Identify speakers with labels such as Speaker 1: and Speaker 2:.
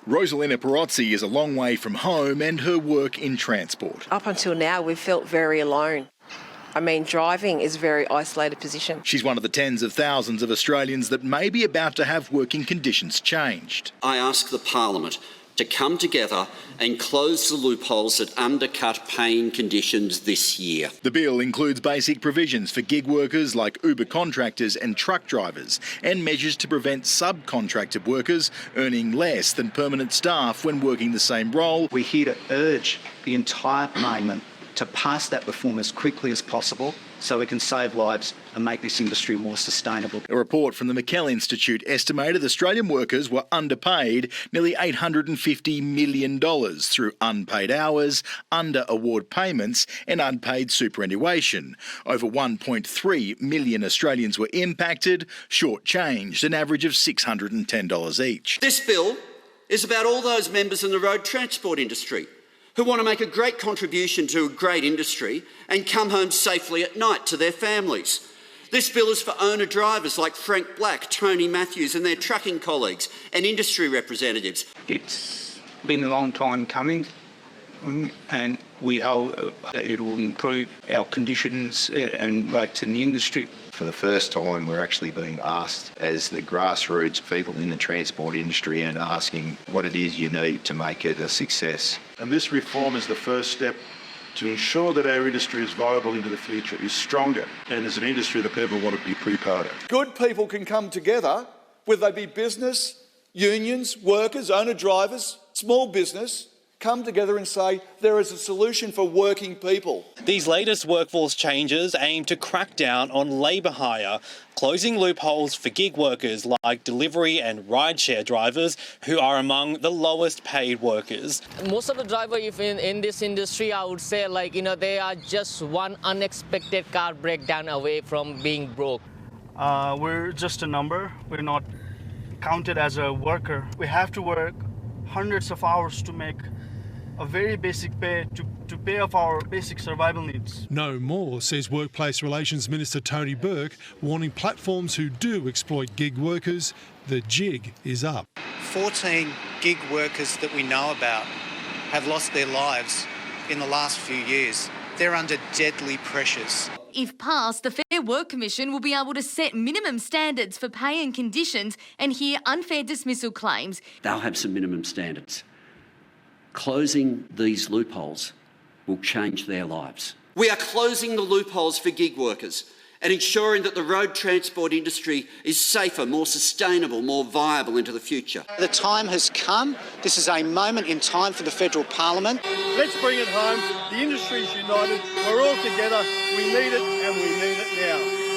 Speaker 1: Rosalina Perozzi is a long way from home and her work in transport.
Speaker 2: Up until now, we've felt very alone. I mean, driving is a very isolated position.
Speaker 1: She's one of the tens of thousands of Australians that may be about to have working conditions changed.
Speaker 3: I ask the Parliament to come together and close the loopholes that undercut paying conditions this year.
Speaker 1: The bill includes basic provisions for gig workers like Uber contractors and truck drivers, and measures to prevent subcontracted workers earning less than permanent staff when working the same role.
Speaker 4: We're here to urge the entire Parliament to pass that reform as quickly as possible so we can save lives and make this industry more sustainable.
Speaker 1: A report from the McKell Institute estimated Australian workers were underpaid nearly $850 million through unpaid hours, under-award payments and unpaid superannuation. Over 1.3 million Australians were impacted, shortchanged an average of $610 each.
Speaker 3: This bill is about all those members in the road transport industry who want to make a great contribution to a great industry and come home safely at night to their families. This bill is for owner drivers like Frank Black, Tony Matthews and their trucking colleagues and industry representatives.
Speaker 5: It's been a long time coming, and we hope it will improve our conditions and rates in the industry.
Speaker 6: For the first time, we're actually being asked as the grassroots people in the transport industry and asking what it is you need to make it a success.
Speaker 7: And this reform is the first step to ensure that our industry is viable into the future, is stronger, and is an industry that people want to be pretty proud of.
Speaker 8: Good people can come together, whether they be business, unions, workers, owner drivers, small business, come together and say there is a solution for working people.
Speaker 9: These latest workforce changes aim to crack down on labour hire, closing loopholes for gig workers like delivery and rideshare drivers who are among the lowest paid workers.
Speaker 10: Most of the drivers in this industry, I would say, they are just one unexpected car breakdown away from being broke.
Speaker 11: We're just a number. We're not counted as a worker. We have to work hundreds of hours to make a very basic pay to pay off our basic survival needs.
Speaker 12: No more, says Workplace Relations Minister Tony Burke, warning platforms who do exploit gig workers, the jig is up.
Speaker 13: 14 gig workers that we know about have lost their lives in the last few years. They're under deadly pressures.
Speaker 14: If passed, the Fair Work Commission will be able to set minimum standards for pay and conditions and hear unfair dismissal claims.
Speaker 3: They'll have some minimum standards. Closing these loopholes will change their lives. We are closing the loopholes for gig workers and ensuring that the road transport industry is safer, more sustainable, more viable into the future.
Speaker 13: The time has come. This is a moment in time for the Federal Parliament.
Speaker 8: Let's bring it home. The industry's united. We're all together. We need it and we need it now.